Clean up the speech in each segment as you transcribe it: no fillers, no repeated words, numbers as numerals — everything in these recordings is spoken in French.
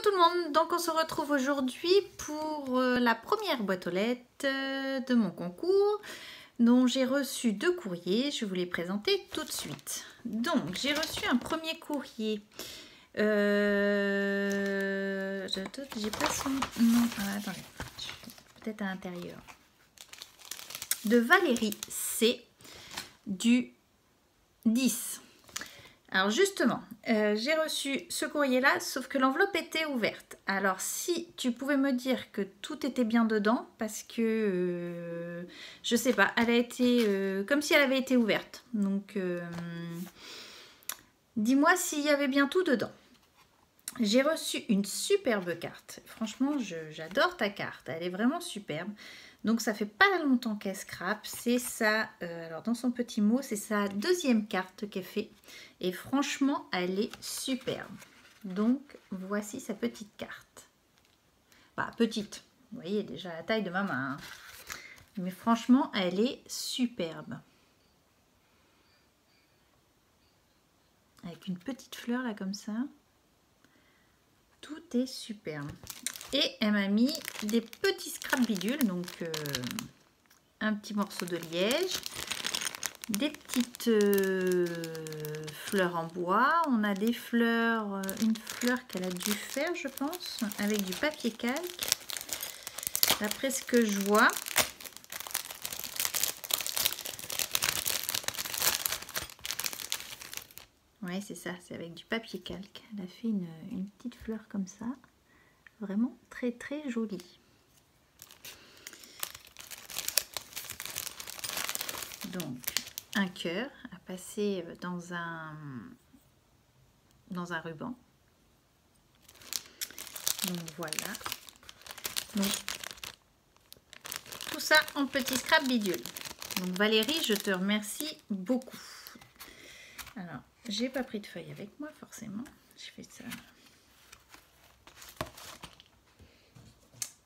tout le monde, donc on se retrouve aujourd'hui pour la première boîte aux lettres de mon concours dont j'ai reçu 2 courriers, je vais vous les présenter tout de suite. Donc j'ai reçu un premier courrier, j'ai pas son nom, attendez, peut-être à l'intérieur, de Valérie C du 10. Alors justement, j'ai reçu ce courrier-là, sauf que l'enveloppe était ouverte. Alors si tu pouvais me dire que tout était bien dedans, parce que, je sais pas, elle a été comme si elle avait été ouverte. Donc, dis-moi s'il y avait bien tout dedans. J'ai reçu une superbe carte. Franchement, j'adore ta carte. Elle est vraiment superbe. Donc, ça fait pas longtemps qu'elle scrape. C'est ça. Alors, dans son petit mot, c'est sa 2e carte qu'elle fait. Et franchement, elle est superbe. Donc, voici sa petite carte. Bah, petite. Vous voyez, déjà la taille de ma main. Hein. Mais franchement, elle est superbe. Avec une petite fleur là, comme ça. Tout est superbe. Et elle m'a mis des petits scraps bidules, donc un petit morceau de liège, des petites fleurs en bois. On a des fleurs, une fleur qu'elle a dû faire, je pense, avec du papier calque. D'après ce que je vois. Ouais, c'est ça, c'est avec du papier calque. Elle a fait une petite fleur comme ça. Vraiment très très jolie. Donc un cœur à passer dans un ruban. Donc voilà. Donc tout ça en petit scrap bidule. Donc Valérie, je te remercie beaucoup. Alors, j'ai pas pris de feuille avec moi forcément. Je fais ça.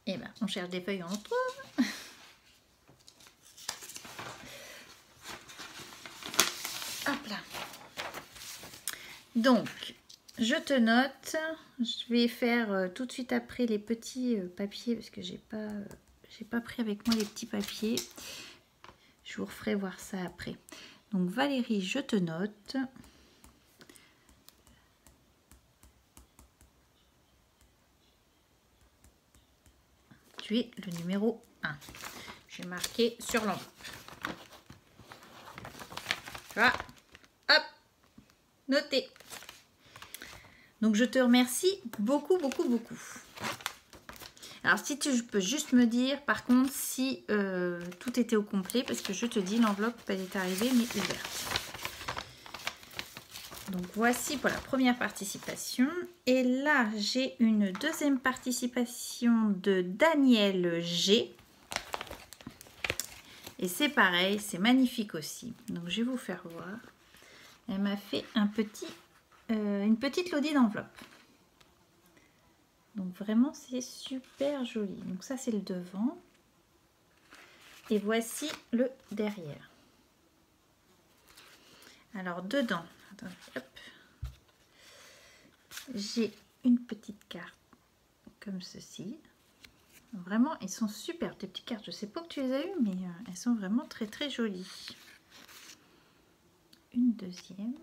Et ben, on cherche des feuilles, on en trouve. Hop là. Donc, je te note. Je vais faire tout de suite après les petits papiers parce que j'ai pas pris avec moi les petits papiers. Je vous referai voir ça après. Donc Valérie, je te note. Tu es le numéro 1. J'ai marqué sur l'enveloppe. Voilà. Hop. Noté. Donc je te remercie beaucoup, beaucoup, beaucoup. Alors si tu peux juste me dire par contre si tout était au complet, parce que je te dis l'enveloppe elle est arrivée mais ouverte. Donc voici pour la première participation. Et là j'ai une deuxième participation de Daniel G. Et c'est pareil, c'est magnifique aussi. Donc je vais vous faire voir. Elle m'a fait une petite lodie d'enveloppe. Donc vraiment c'est super joli. Donc ça c'est le devant. Et voici le derrière. Alors dedans, j'ai une petite carte comme ceci. Vraiment, ils sont super tes petites cartes. Je sais pas que tu les as eues, mais elles sont vraiment très très jolies. Une deuxième.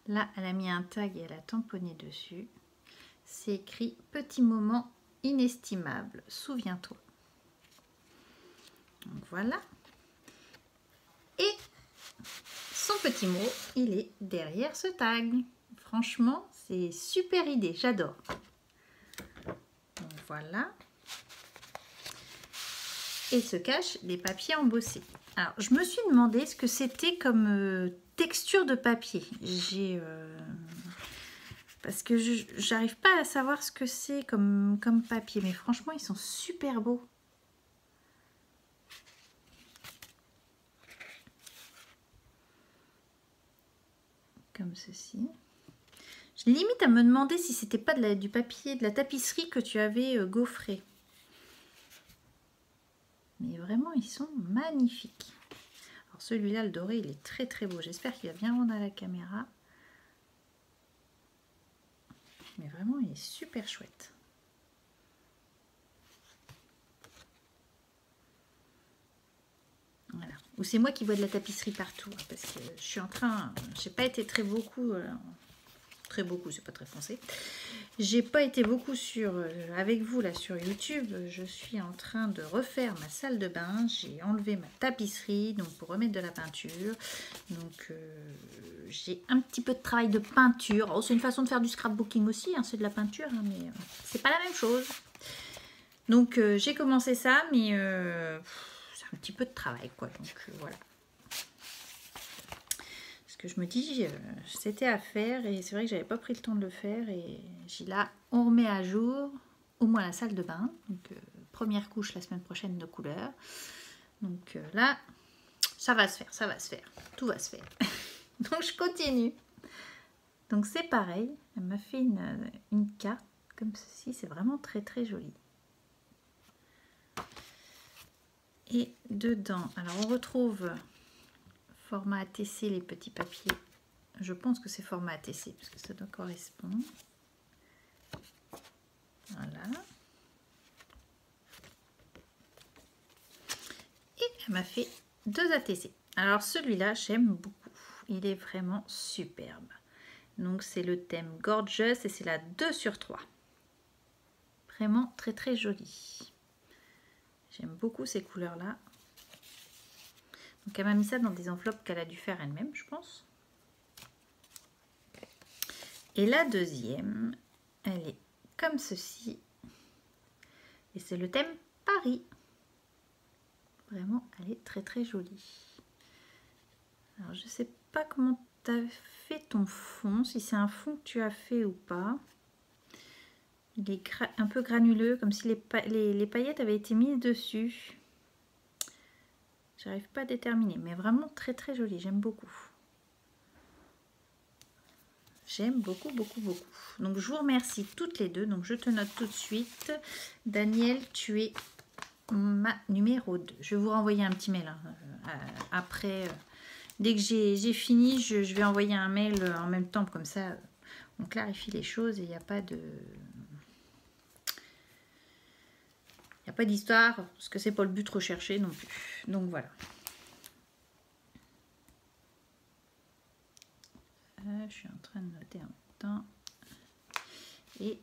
Là, elle a mis un tag et elle a tamponné dessus. C'est écrit « Petit moment inestimable, souviens-toi ». Donc voilà. Et son petit mot, il est derrière ce tag. Franchement, c'est super idée, j'adore. Donc voilà. Et se cachent des papiers embossés. Alors, je me suis demandé ce que c'était comme texture de papier. Parce que j'arrive pas à savoir ce que c'est comme papier. Mais franchement, ils sont super beaux. Comme ceci. Je limite à me demander si c'était pas du papier, de la tapisserie que tu avais gaufré. Mais vraiment, ils sont magnifiques. Alors celui-là, le doré, il est très très beau. J'espère qu'il va bien rendre à la caméra. Mais vraiment, il est super chouette. Voilà. Ou c'est moi qui vois de la tapisserie partout, hein, parce que je suis en train, j'ai pas été très beaucoup, c'est pas très français. J'ai pas été beaucoup avec vous là sur YouTube. Je suis en train de refaire ma salle de bain. J'ai enlevé ma tapisserie donc pour remettre de la peinture. Donc j'ai un petit peu de travail de peinture. Oh, c'est une façon de faire du scrapbooking aussi, hein, c'est de la peinture, hein, mais c'est pas la même chose. Donc j'ai commencé ça, mais c'est un petit peu de travail quoi. Donc voilà. Que je me dis, c'était à faire et c'est vrai que j'avais pas pris le temps de le faire et j'ai là, on remet à jour au moins la salle de bain. Donc première couche la semaine prochaine de couleur. Donc là, ça va se faire, tout va se faire. Donc je continue. Donc c'est pareil, elle m'a fait une carte comme ceci, c'est vraiment très très joli. Et dedans, alors on retrouve format ATC, les petits papiers. Je pense que c'est format ATC parce que ça doit correspondre. Voilà. Et elle m'a fait 2 ATC. Alors celui-là, j'aime beaucoup. Il est vraiment superbe. Donc c'est le thème Gorgeous et c'est la 2 sur 3. Vraiment très très joli. J'aime beaucoup ces couleurs-là. Donc elle m'a mis ça dans des enveloppes qu'elle a dû faire elle-même, je pense. Et la deuxième, elle est comme ceci. Et c'est le thème Paris. Vraiment, elle est très très jolie. Alors je sais pas comment tu as fait ton fond, si c'est un fond que tu as fait ou pas. Il est un peu granuleux, comme si les paillettes avaient été mises dessus. J'arrive pas à déterminer, mais vraiment très très joli, j'aime beaucoup. J'aime beaucoup, beaucoup, beaucoup. Donc je vous remercie toutes les deux. Donc je te note tout de suite. Daniel, tu es ma numéro 2. Je vais vous renvoyer un petit mail hein, après. Dès que j'ai fini, je vais envoyer un mail en même temps. Comme ça, on clarifie les choses et il n'y a pas de... Il n'y a pas d'histoire, parce que c'est pas le but recherché non plus. Donc voilà. Je suis en train de noter en même temps. Et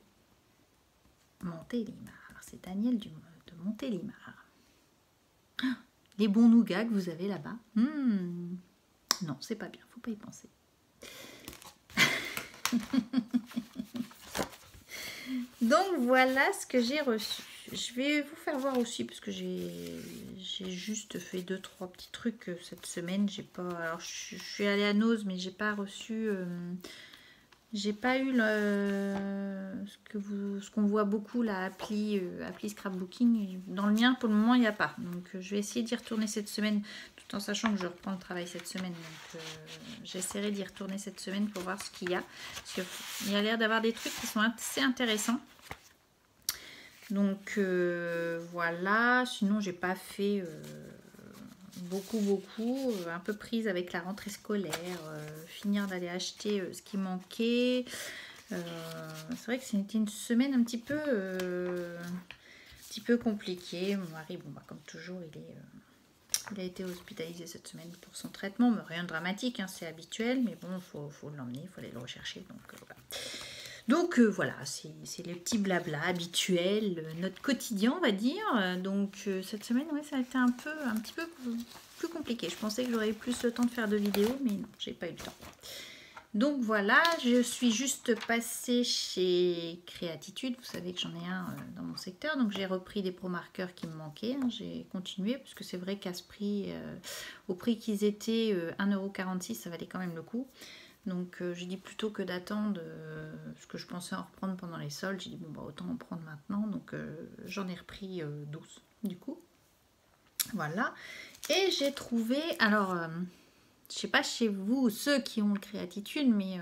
Montélimar. C'est Daniel de Montélimar. Les bons nougats que vous avez là-bas. Non, c'est pas bien. Faut pas y penser. Donc voilà ce que j'ai reçu. Je vais vous faire voir aussi parce que j'ai juste fait 2-3 petits trucs cette semaine. J'ai pas. Alors je suis allée à Nose, mais j'ai pas reçu. J'ai pas eu ce qu'on voit beaucoup, la appli scrapbooking. Dans le mien, pour le moment, il n'y a pas. Donc je vais essayer d'y retourner cette semaine, tout en sachant que je reprends le travail cette semaine. Donc j'essaierai d'y retourner cette semaine pour voir ce qu'il y a. Parce qu'il y a l'air d'avoir des trucs qui sont assez intéressants. Donc voilà, sinon j'ai pas fait beaucoup, un peu prise avec la rentrée scolaire, finir d'aller acheter ce qui manquait. C'est vrai que c'était une semaine un petit peu compliquée. Mon mari, bon, bah, comme toujours, il a été hospitalisé cette semaine pour son traitement, mais rien de dramatique, hein, c'est habituel, mais bon, il faut l'emmener, il faut aller le rechercher, donc voilà. Donc voilà, c'est les petits blabla habituels, notre quotidien on va dire. Donc cette semaine, ouais, ça a été un petit peu plus compliqué. Je pensais que j'aurais eu plus le temps de faire de vidéos, mais non, j'ai pas eu le temps. Donc voilà, je suis juste passée chez Créatitude. Vous savez que j'en ai un dans mon secteur. Donc j'ai repris des pro-marqueurs qui me manquaient. Hein. J'ai continué, parce que c'est vrai qu'à ce prix, au prix qu'ils étaient, 1,46 €, ça valait quand même le coup. Donc j'ai dit plutôt que d'attendre, parce que je pensais en reprendre pendant les soldes, j'ai dit bon bah autant en prendre maintenant, donc j'en ai repris 12 du coup. Voilà. Et j'ai trouvé, alors je sais pas chez vous, ceux qui ont le Créatitude, mais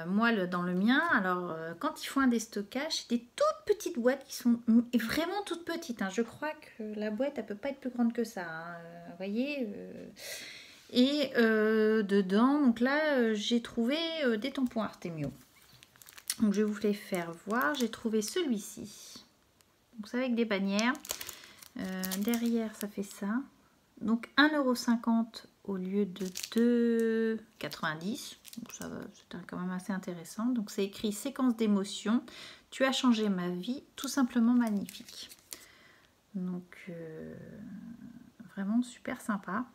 moi dans le mien, alors quand ils font un déstockage, c'est des toutes petites boîtes qui sont vraiment toutes petites. Hein. Je crois que la boîte elle peut pas être plus grande que ça. Hein. Vous voyez et dedans, donc là, j'ai trouvé des tampons Artemio. Donc je vais vous les faire voir. J'ai trouvé celui-ci. Donc c'est avec des bannières. Derrière ça fait ça. Donc 1,50 € au lieu de 2,90 €. Donc ça va, c'est quand même assez intéressant. Donc c'est écrit séquence d'émotions. Tu as changé ma vie, tout simplement magnifique. Donc vraiment super sympa.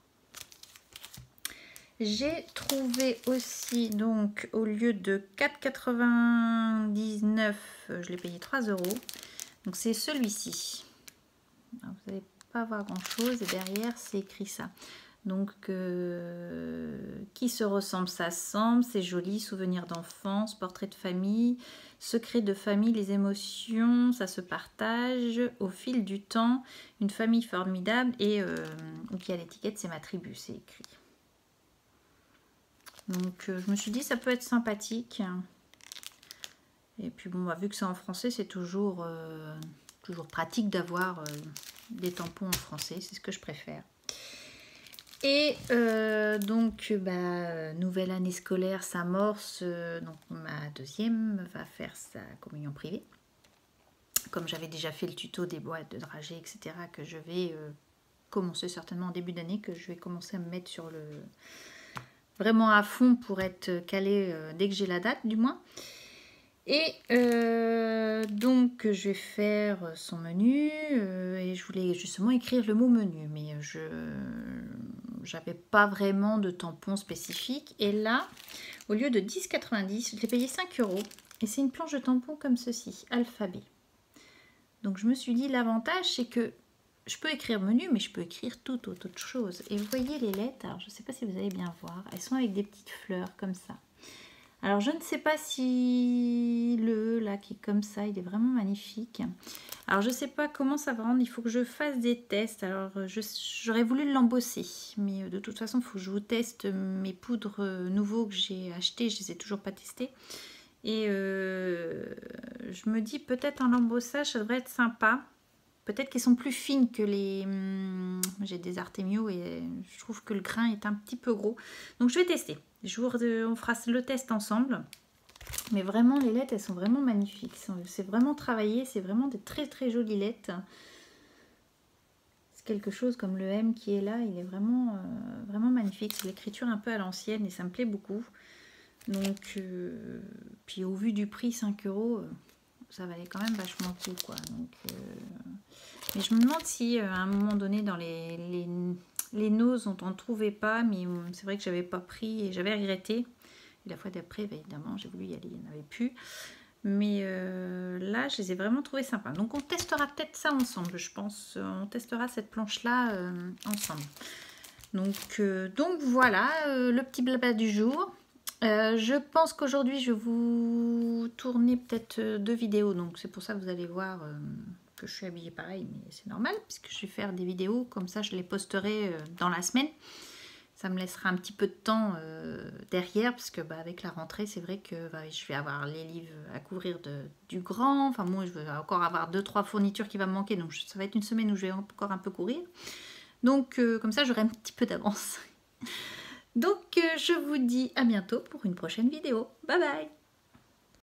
J'ai trouvé aussi, donc au lieu de 4,99 €, je l'ai payé 3 €. Donc c'est celui-ci. Vous n'allez pas voir grand chose et derrière c'est écrit ça. Donc qui se ressemble s'assemble, c'est joli, souvenirs d'enfance, portrait de famille, secret de famille, les émotions, ça se partage au fil du temps, une famille formidable et qui a l'étiquette c'est ma tribu, c'est écrit. Donc je me suis dit ça peut être sympathique. Et puis bon, vu que c'est en français, c'est toujours pratique d'avoir des tampons en français, c'est ce que je préfère. Et donc, nouvelle année scolaire s'amorce. Donc ma deuxième va faire sa communion privée. Comme j'avais déjà fait le tuto des boîtes de dragées, etc., que je vais commencer certainement en début d'année, que je vais commencer à me mettre sur le... vraiment à fond pour être calée dès que j'ai la date, du moins. Et donc je vais faire son menu et je voulais justement écrire le mot menu, mais je n'avais pas vraiment de tampon spécifique. Et là, au lieu de 10,90 €, je l'ai payé 5 € et c'est une planche de tampon comme ceci, alphabet. Donc je me suis dit l'avantage c'est que je peux écrire menu, mais je peux écrire toute autre chose. Et vous voyez les lettres, alors je ne sais pas si vous allez bien voir, elles sont avec des petites fleurs comme ça. Alors je ne sais pas si le là qui est comme ça, il est vraiment magnifique. Alors je ne sais pas comment ça va rendre, il faut que je fasse des tests. Alors j'aurais voulu l'embosser, mais de toute façon il faut que je vous teste mes poudres nouveaux que j'ai achetés, je ne les ai toujours pas testés. Et je me dis peut-être en embossage ça devrait être sympa. Peut-être qu'elles sont plus fines que les... j'ai des Artemio et je trouve que le grain est un petit peu gros. Donc je vais tester. On fera le test ensemble. Mais vraiment, les lettres, elles sont vraiment magnifiques. C'est vraiment travaillé. C'est vraiment des très très jolies lettres. C'est quelque chose comme le M qui est là. Il est vraiment, vraiment magnifique. C'est l'écriture un peu à l'ancienne et ça me plaît beaucoup. Donc, puis au vu du prix, 5 €... ça valait quand même vachement le coup, quoi. Donc, mais je me demande si à un moment donné dans les noses on ne trouvait pas, mais c'est vrai que j'avais pas pris et j'avais regretté. Et la fois d'après, évidemment, j'ai voulu y aller, il n'y en avait plus. Mais là, je les ai vraiment trouvés sympas. Donc on testera peut-être ça ensemble, je pense. On testera cette planche-là ensemble. Donc voilà, le petit blabla du jour. Je pense qu'aujourd'hui je vais vous tourner peut-être 2 vidéos, donc c'est pour ça que vous allez voir que je suis habillée pareil, mais c'est normal puisque je vais faire des vidéos comme ça, je les posterai dans la semaine. Ça me laissera un petit peu de temps derrière parce que avec la rentrée c'est vrai que je vais avoir les livres à couvrir du grand, enfin moi je vais encore avoir 2-3 fournitures qui vont me manquer, donc ça va être une semaine où je vais encore un peu courir, donc comme ça j'aurai un petit peu d'avance. Donc je vous dis à bientôt pour une prochaine vidéo. Bye bye!